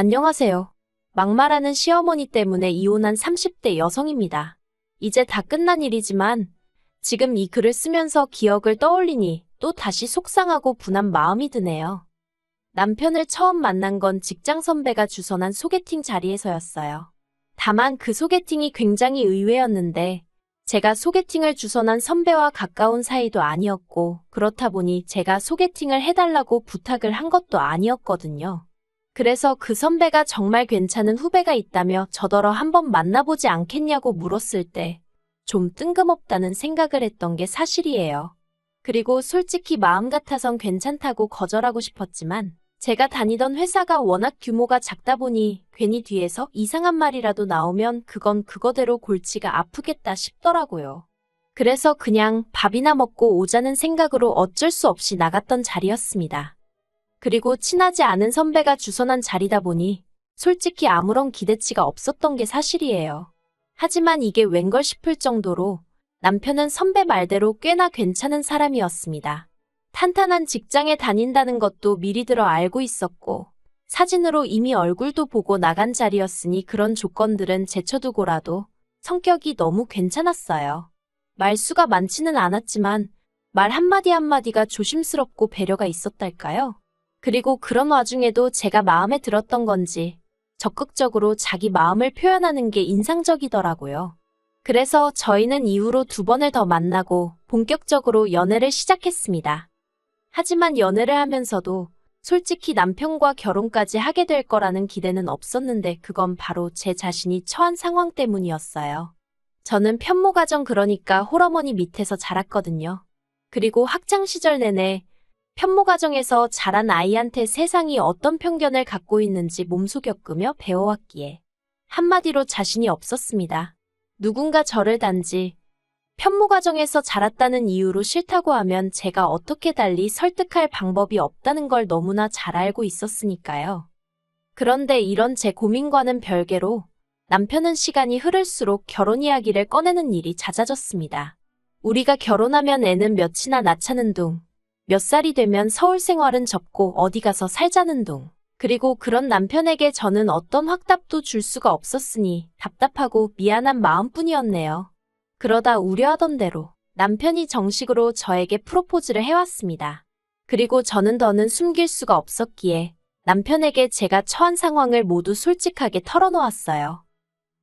안녕하세요. 막말하는 시어머니 때문에 이혼한 30대 여성입니다. 이제 다 끝난 일이지만 지금 이 글을 쓰면서 기억을 떠올리니 또 다시 속상하고 분한 마음이 드네요. 남편을 처음 만난 건 직장 선배가 주선한 소개팅 자리에서였어요. 다만 그 소개팅이 굉장히 의외였는데 제가 소개팅을 주선한 선배와 가까운 사이도 아니었고 그렇다 보니 제가 소개팅을 해달라고 부탁을 한 것도 아니었거든요. 그래서 그 선배가 정말 괜찮은 후배가 있다며 저더러 한번 만나보지 않겠냐고 물었을 때 좀 뜬금없다는 생각을 했던 게 사실이에요. 그리고 솔직히 마음 같아선 괜찮다고 거절하고 싶었지만 제가 다니던 회사가 워낙 규모가 작다 보니 괜히 뒤에서 이상한 말이라도 나오면 그건 그거대로 골치가 아프겠다 싶더라고요. 그래서 그냥 밥이나 먹고 오자는 생각으로 어쩔 수 없이 나갔던 자리였습니다. 그리고 친하지 않은 선배가 주선한 자리다 보니 솔직히 아무런 기대치가 없었던 게 사실이에요. 하지만 이게 웬걸 싶을 정도로 남편은 선배 말대로 꽤나 괜찮은 사람이었습니다. 탄탄한 직장에 다닌다는 것도 미리 들어 알고 있었고 사진으로 이미 얼굴도 보고 나간 자리였으니 그런 조건들은 제쳐두고라도 성격이 너무 괜찮았어요. 말수가 많지는 않았지만 말 한마디 한마디가 조심스럽고 배려가 있었달까요? 그리고 그런 와중에도 제가 마음에 들었던 건지 적극적으로 자기 마음을 표현하는 게 인상적이더라고요. 그래서 저희는 이후로 2번을 더 만나고 본격적으로 연애를 시작했습니다. 하지만 연애를 하면서도 솔직히 남편과 결혼까지 하게 될 거라는 기대는 없었는데 그건 바로 제 자신이 처한 상황 때문이었어요. 저는 편모가정 그러니까 홀어머니 밑에서 자랐거든요. 그리고 학창 시절 내내 편모가정에서 자란 아이한테 세상이 어떤 편견을 갖고 있는지 몸속겪으며 배워왔기에 한마디로 자신이 없었습니다. 누군가 저를 단지 편모가정에서 자랐다는 이유로 싫다고 하면 제가 어떻게 달리 설득할 방법이 없다는 걸 너무나 잘 알고 있었으니까요. 그런데 이런 제 고민과는 별개로 남편은 시간이 흐를수록 결혼 이야기를 꺼내는 일이 잦아졌습니다. 우리가 결혼하면 애는 몇이나 낳자는 둥. 몇 살이 되면 서울 생활은 접고 어디 가서 살자는 둥. 그리고 그런 남편에게 저는 어떤 확답도 줄 수가 없었으니 답답하고 미안한 마음뿐이었네요. 그러다 우려하던 대로 남편이 정식으로 저에게 프로포즈를 해왔습니다. 그리고 저는 더는 숨길 수가 없었기에 남편에게 제가 처한 상황을 모두 솔직하게 털어놓았어요.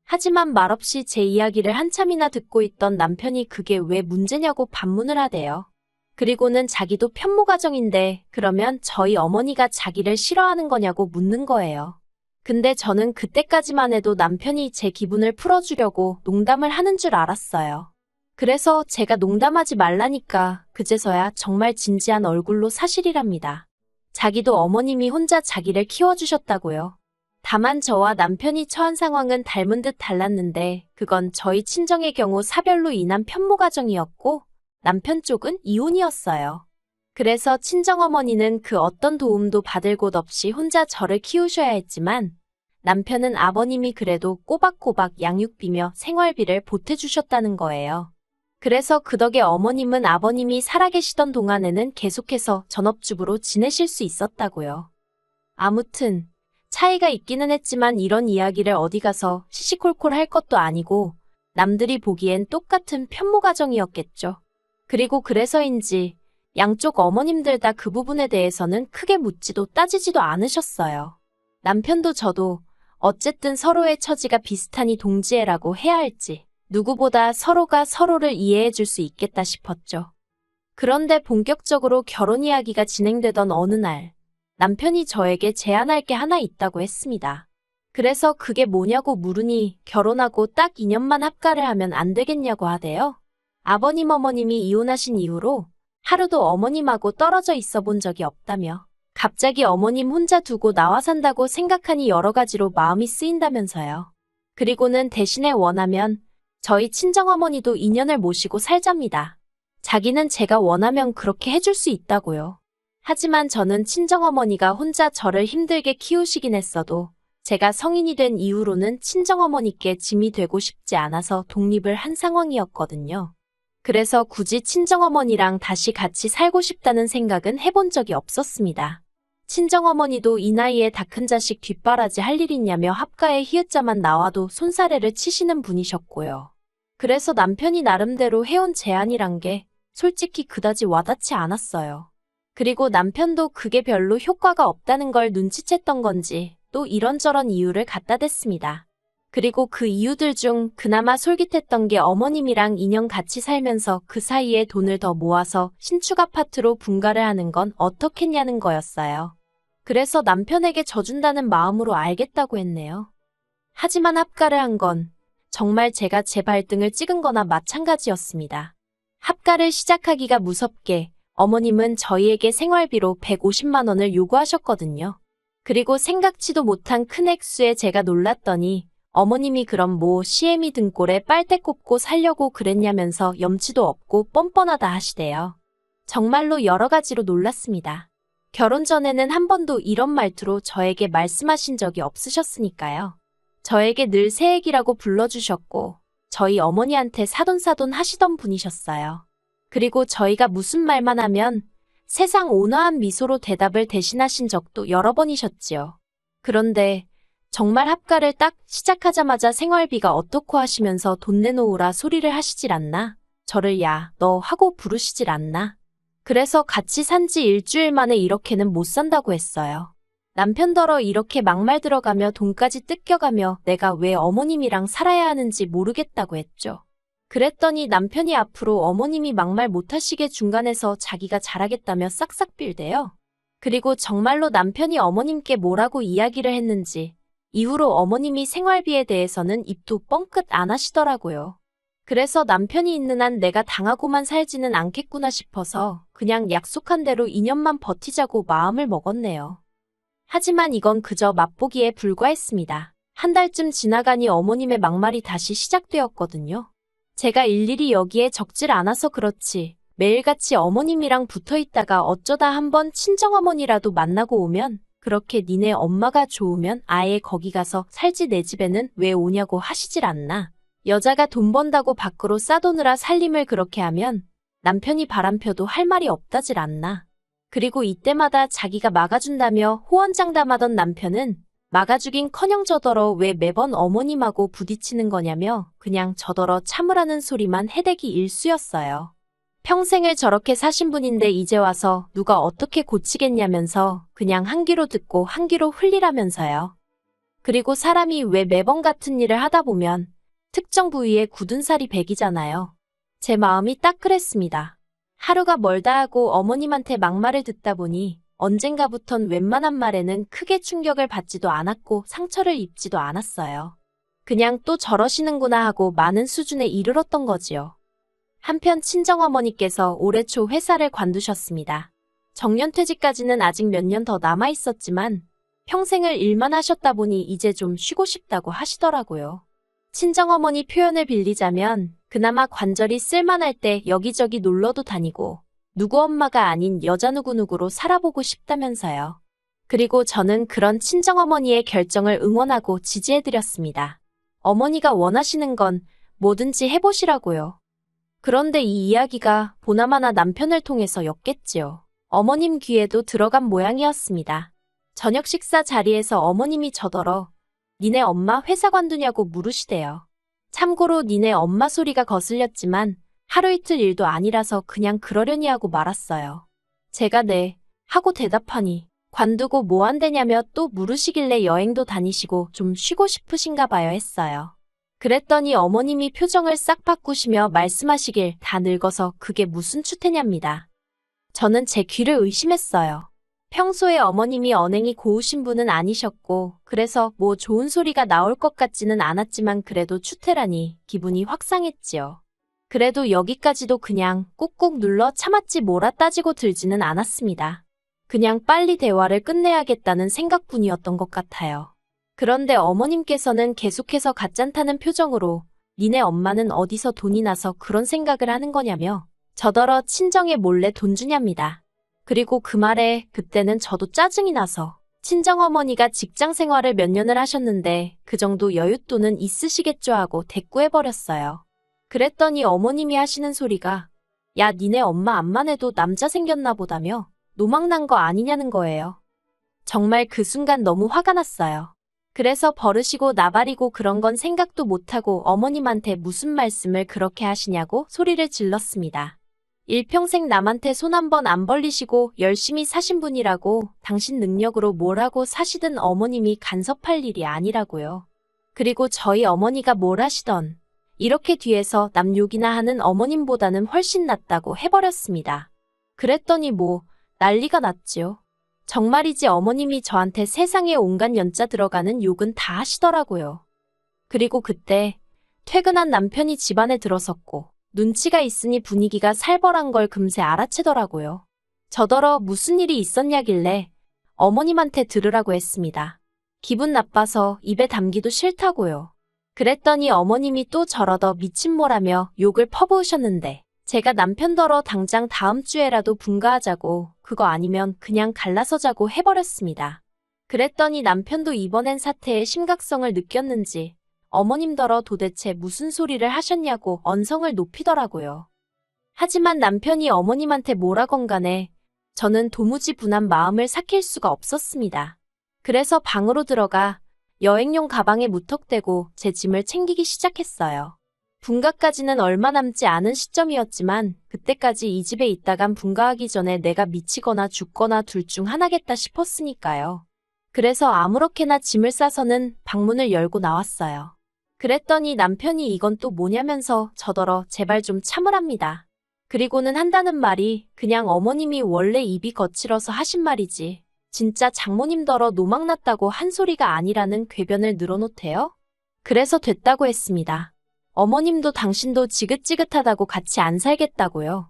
하지만 말없이 제 이야기를 한참이나 듣고 있던 남편이 그게 왜 문제냐고 반문을 하대요. 그리고는 자기도 편모가정인데 그러면 저희 어머니가 자기를 싫어하는 거냐고 묻는 거예요. 근데 저는 그때까지만 해도 남편이 제 기분을 풀어주려고 농담을 하는 줄 알았어요. 그래서 제가 농담하지 말라니까 그제서야 정말 진지한 얼굴로 사실이랍니다. 자기도 어머님이 혼자 자기를 키워주셨다고요. 다만 저와 남편이 처한 상황은 닮은 듯 달랐는데 그건 저희 친정의 경우 사별로 인한 편모가정이었고 남편 쪽은 이혼이었어요. 그래서 친정어머니는 그 어떤 도움도 받을 곳 없이 혼자 저를 키우셔야 했지만 남편은 아버님이 그래도 꼬박꼬박 양육비며 생활비를 보태주셨다는 거예요. 그래서 그 덕에 어머님은 아버님이 살아계시던 동안에는 계속해서 전업주부로 지내실 수 있었다고요. 아무튼 차이가 있기는 했지만 이런 이야기를 어디 가서 시시콜콜 할 것도 아니고 남들이 보기엔 똑같은 편모가정이었겠죠. 그리고 그래서인지 양쪽 어머님들 다 그 부분에 대해서는 크게 묻지도 따지지도 않으셨어요. 남편도 저도 어쨌든 서로의 처지가 비슷하니 동지애라고 해야 할지 누구보다 서로가 서로를 이해해 줄 수 있겠다 싶었죠. 그런데 본격적으로 결혼 이야기가 진행되던 어느 날 남편이 저에게 제안할 게 하나 있다고 했습니다. 그래서 그게 뭐냐고 물으니 결혼하고 딱 2년만 합가를 하면 안 되겠냐고 하대요. 아버님 어머님이 이혼하신 이후로 하루도 어머님하고 떨어져 있어 본 적이 없다며 갑자기 어머님 혼자 두고 나와 산다고 생각하니 여러 가지로 마음이 쓰인다면서요. 그리고는 대신에 원하면 저희 친정어머니도 인연을 모시고 살잡니다. 자기는 제가 원하면 그렇게 해줄 수 있다고요. 하지만 저는 친정어머니가 혼자 저를 힘들게 키우시긴 했어도 제가 성인이 된 이후로는 친정어머니께 짐이 되고 싶지 않아서 독립을 한 상황이었거든요. 그래서 굳이 친정어머니랑 다시 같이 살고 싶다는 생각은 해본 적이 없었습니다. 친정어머니도 이 나이에 다 큰 자식 뒷바라지 할 일 있냐며 합가에 히읗자만 나와도 손사래를 치시는 분이셨고요. 그래서 남편이 나름대로 해온 제안이란 게 솔직히 그다지 와닿지 않았어요. 그리고 남편도 그게 별로 효과가 없다는 걸 눈치챘던 건지 또 이런저런 이유를 갖다 댔습니다. 그리고 그 이유들 중 그나마 솔깃했던 게 어머님이랑 2년 같이 살면서 그 사이에 돈을 더 모아서 신축 아파트로 분가를 하는 건 어떻겠냐는 거였어요. 그래서 남편에게 져준다는 마음으로 알겠다고 했네요. 하지만 합가를 한 건 정말 제가 제 발등을 찍은 거나 마찬가지였습니다. 합가를 시작하기가 무섭게 어머님은 저희에게 생활비로 150만 원을 요구하셨거든요. 그리고 생각지도 못한 큰 액수에 제가 놀랐더니 어머님이 그럼 뭐 시애미 등골에 빨대 꼽고 살려고 그랬냐면서 염치도 없고 뻔뻔하다 하시대요. 정말로 여러 가지로 놀랐습니다. 결혼 전에는 한 번도 이런 말투로 저에게 말씀하신 적이 없으셨으니까요. 저에게 늘 새애기라고 불러주셨고 저희 어머니한테 사돈사돈 하시던 분이셨어요. 그리고 저희가 무슨 말만 하면 세상 온화한 미소로 대답을 대신하신 적도 여러 번이셨지요. 그런데 정말 합가를 딱 시작하자마자 생활비가 어떻고 하시면서 돈 내놓으라 소리를 하시질 않나? 저를 야, 너 하고 부르시질 않나? 그래서 같이 산 지 일주일 만에 이렇게는 못 산다고 했어요. 남편더러 이렇게 막말 들어가며 돈까지 뜯겨가며 내가 왜 어머님이랑 살아야 하는지 모르겠다고 했죠. 그랬더니 남편이 앞으로 어머님이 막말 못하시게 중간에서 자기가 잘하겠다며 싹싹 빌대요. 그리고 정말로 남편이 어머님께 뭐라고 이야기를 했는지 이후로 어머님이 생활비에 대해서는 입도 뻥끗 안 하시더라고요. 그래서 남편이 있는 한 내가 당하고만 살지는 않겠구나 싶어서 그냥 약속한 대로 2년만 버티자고 마음을 먹었네요. 하지만 이건 그저 맛보기에 불과했습니다. 한 달쯤 지나가니 어머님의 막말이 다시 시작되었거든요. 제가 일일이 여기에 적질 않아서 그렇지 매일같이 어머님이랑 붙어있다가 어쩌다 한번 친정어머니라도 만나고 오면 그렇게 니네 엄마가 좋으면 아예 거기 가서 살지 내 집에는 왜 오냐고 하시질 않나. 여자가 돈 번다고 밖으로 싸도느라 살림을 그렇게 하면 남편이 바람펴도 할 말이 없다질 않나. 그리고 이때마다 자기가 막아준다며 호언장담하던 남편은 막아주긴커녕 저더러 왜 매번 어머님하고 부딪히는 거냐며 그냥 저더러 참으라는 소리만 해대기 일쑤였어요. 평생을 저렇게 사신 분인데 이제 와서 누가 어떻게 고치겠냐면서 그냥 한 귀로 듣고 한 귀로 흘리라면서요. 그리고 사람이 왜 매번 같은 일을 하다 보면 특정 부위에 굳은 살이 배기잖아요. 제 마음이 딱 그랬습니다. 하루가 멀다 하고 어머님한테 막말을 듣다 보니 언젠가부턴 웬만한 말에는 크게 충격을 받지도 않았고 상처를 입지도 않았어요. 그냥 또 저러시는구나 하고 많은 수준에 이르렀던 거지요. 한편 친정어머니께서 올해 초 회사를 관두셨습니다. 정년퇴직까지는 아직 몇 년 더 남아있었지만 평생을 일만 하셨다 보니 이제 좀 쉬고 싶다고 하시더라고요. 친정어머니 표현을 빌리자면 그나마 관절이 쓸만할 때 여기저기 놀러도 다니고 누구 엄마가 아닌 여자 누구누구로 살아보고 싶다면서요. 그리고 저는 그런 친정어머니의 결정을 응원하고 지지해드렸습니다. 어머니가 원하시는 건 뭐든지 해보시라고요. 그런데 이 이야기가 보나마나 남편을 통해서 였겠지요. 어머님 귀에도 들어간 모양이었습니다. 저녁 식사 자리에서 어머님이 저더러 니네 엄마 회사 관두냐고 물으시대요. 참고로 니네 엄마 소리가 거슬렸지만 하루 이틀 일도 아니라서 그냥 그러려니 하고 말았어요. 제가 네 하고 대답하니 관두고 뭐 한대냐며 또 물으시길래 여행도 다니시고 좀 쉬고 싶으신가 봐요 했어요. 그랬더니 어머님이 표정을 싹 바꾸시며 말씀하시길 다 늙어서 그게 무슨 추태냐입니다. 저는 제 귀를 의심했어요. 평소에 어머님이 언행이 고우신 분은 아니셨고 그래서 뭐 좋은 소리가 나올 것 같지는 않았지만 그래도 추태라니 기분이 확 상했지요. 그래도 여기까지도 그냥 꾹꾹 눌러 참았지 뭐라 따지고 들지는 않았습니다. 그냥 빨리 대화를 끝내야겠다는 생각뿐이었던 것 같아요. 그런데 어머님께서는 계속해서 가짠타는 표정으로 니네 엄마는 어디서 돈이 나서 그런 생각을 하는 거냐며 저더러 친정에 몰래 돈 주냐입니다. 그리고 그 말에 그때는 저도 짜증이 나서 친정어머니가 직장 생활을 몇 년을 하셨는데 그 정도 여윳돈은 있으시겠죠 하고 대꾸해버렸어요. 그랬더니 어머님이 하시는 소리가 야 니네 엄마 암만 해도 남자 생겼나 보다며 노망난 거 아니냐는 거예요. 정말 그 순간 너무 화가 났어요. 그래서 버릇이고 나발이고 그런 건 생각도 못하고 어머님한테 무슨 말씀을 그렇게 하시냐고 소리를 질렀습니다. 일평생 남한테 손 한 번 안 벌리시고 열심히 사신 분이라고 당신 능력으로 뭘 하고 사시든 어머님이 간섭할 일이 아니라고요. 그리고 저희 어머니가 뭘 하시던 이렇게 뒤에서 남 욕이나 하는 어머님보다는 훨씬 낫다고 해버렸습니다. 그랬더니 뭐 난리가 났지요. 정말이지 어머님이 저한테 세상에 온갖 연자 들어가는 욕은 다 하시더라고요. 그리고 그때 퇴근한 남편이 집안에 들어섰고 눈치가 있으니 분위기가 살벌한 걸 금세 알아채더라고요. 저더러 무슨 일이 있었냐길래 어머님한테 들으라고 했습니다. 기분 나빠서 입에 담기도 싫다고요. 그랬더니 어머님이 또 저러더 미친모라며 욕을 퍼부으셨는데 제가 남편더러 당장 다음 주에라도 분가하자고 그거 아니면 그냥 갈라서 자고 해버렸습니다. 그랬더니 남편도 이번엔 사태의 심각성을 느꼈는지 어머님더러 도대체 무슨 소리를 하셨냐고 언성을 높이더라고요. 하지만 남편이 어머님한테 뭐라건 간에 저는 도무지 분한 마음을 삭힐 수가 없었습니다. 그래서 방으로 들어가 여행용 가방에 무턱대고 제 짐을 챙기기 시작했어요. 분가까지는 얼마 남지 않은 시점이었지만 그때까지 이 집에 있다간 분가하기 전에 내가 미치거나 죽거나 둘 중 하나겠다 싶었으니까요. 그래서 아무렇게나 짐을 싸서는 방문을 열고 나왔어요. 그랬더니 남편이 이건 또 뭐냐면서 저더러 제발 좀 참으랍니다. 그리고는 한다는 말이 그냥 어머님이 원래 입이 거칠어서 하신 말이지 진짜 장모님더러 노망났다고 한 소리가 아니라는 궤변을 늘어놓대요. 그래서 됐다고 했습니다. 어머님도 당신도 지긋지긋하다고 같이 안 살겠다고요.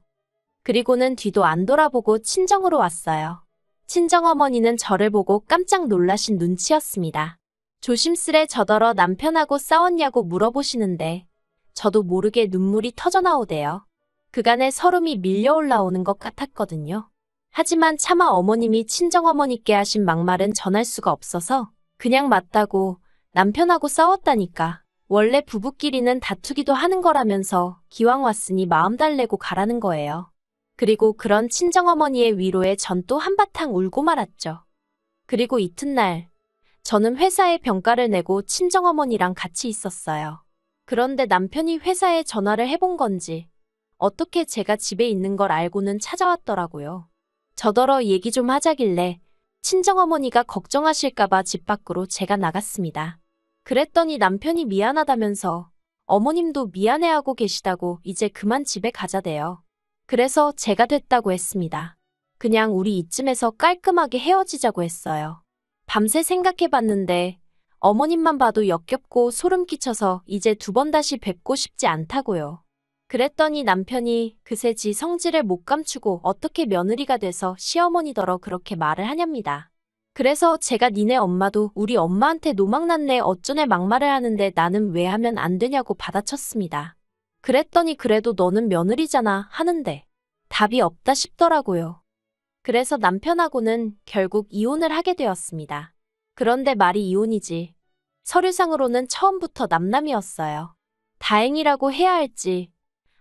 그리고는 뒤도 안 돌아보고 친정으로 왔어요. 친정어머니는 저를 보고 깜짝 놀라신 눈치였습니다. 조심스레 저더러 남편하고 싸웠냐고 물어보시는데 저도 모르게 눈물이 터져 나오대요. 그간의 서름이 밀려 올라오는 것 같았거든요. 하지만 차마 어머님이 친정어머니께 하신 막말은 전할 수가 없어서 그냥 맞다고 남편하고 싸웠다니까. 원래 부부끼리는 다투기도 하는 거라면서 기왕 왔으니 마음 달래고 가라는 거예요. 그리고 그런 친정어머니의 위로에 전 또 한바탕 울고 말았죠. 그리고 이튿날 저는 회사에 병가를 내고 친정어머니랑 같이 있었어요. 그런데 남편이 회사에 전화를 해본 건지 어떻게 제가 집에 있는 걸 알고는 찾아왔더라고요. 저더러 얘기 좀 하자길래 친정어머니가 걱정하실까봐 집 밖으로 제가 나갔습니다. 그랬더니 남편이 미안하다면서 어머님도 미안해하고 계시다고 이제 그만 집에 가자대요. 그래서 제가 됐다고 했습니다. 그냥 우리 이쯤에서 깔끔하게 헤어지자고 했어요. 밤새 생각해봤는데 어머님만 봐도 역겹고 소름 끼쳐서 이제 두 번 다시 뵙고 싶지 않다고요. 그랬더니 남편이 그새 지 성질을 못 감추고 어떻게 며느리가 돼서 시어머니더러 그렇게 말을 하냐입니다. 그래서 제가 니네 엄마도 우리 엄마한테 노망났네 어쩌네 막말을 하는데 나는 왜 하면 안 되냐고 받아쳤습니다. 그랬더니 그래도 너는 며느리잖아 하는데 답이 없다 싶더라고요. 그래서 남편하고는 결국 이혼을 하게 되었습니다. 그런데 말이 이혼이지. 서류상으로는 처음부터 남남이었어요. 다행이라고 해야 할지.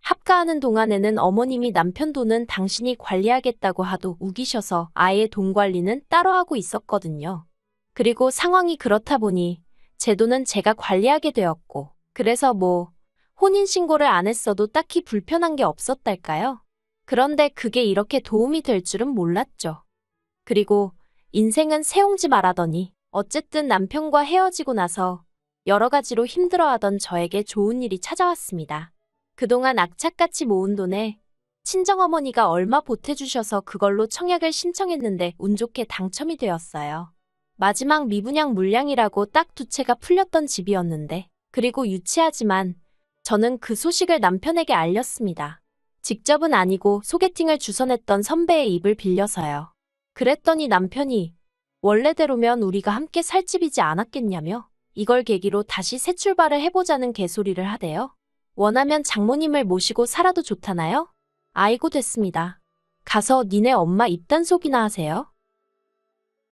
합가하는 동안에는 어머님이 남편 돈은 당신이 관리하겠다고 하도 우기셔서 아예 돈 관리는 따로 하고 있었거든요. 그리고 상황이 그렇다 보니 제 돈은 제가 관리하게 되었고 그래서 뭐 혼인신고를 안 했어도 딱히 불편한 게 없었달까요? 그런데 그게 이렇게 도움이 될 줄은 몰랐죠. 그리고 인생은 새옹지 말하더니 어쨌든 남편과 헤어지고 나서 여러 가지로 힘들어하던 저에게 좋은 일이 찾아왔습니다. 그동안 악착같이 모은 돈에 친정어머니가 얼마 보태주셔서 그걸로 청약을 신청했는데 운 좋게 당첨이 되었어요. 마지막 미분양 물량이라고 딱 두 채가 풀렸던 집이었는데 그리고 유치하지만 저는 그 소식을 남편에게 알렸습니다. 직접은 아니고 소개팅을 주선했던 선배의 입을 빌려서요. 그랬더니 남편이 원래대로면 우리가 함께 살 집이지 않았겠냐며 이걸 계기로 다시 새 출발을 해보자는 개소리를 하대요. 원하면 장모님을 모시고 살아도 좋다나요? 아이고 됐습니다. 가서 니네 엄마 입단속이나 하세요.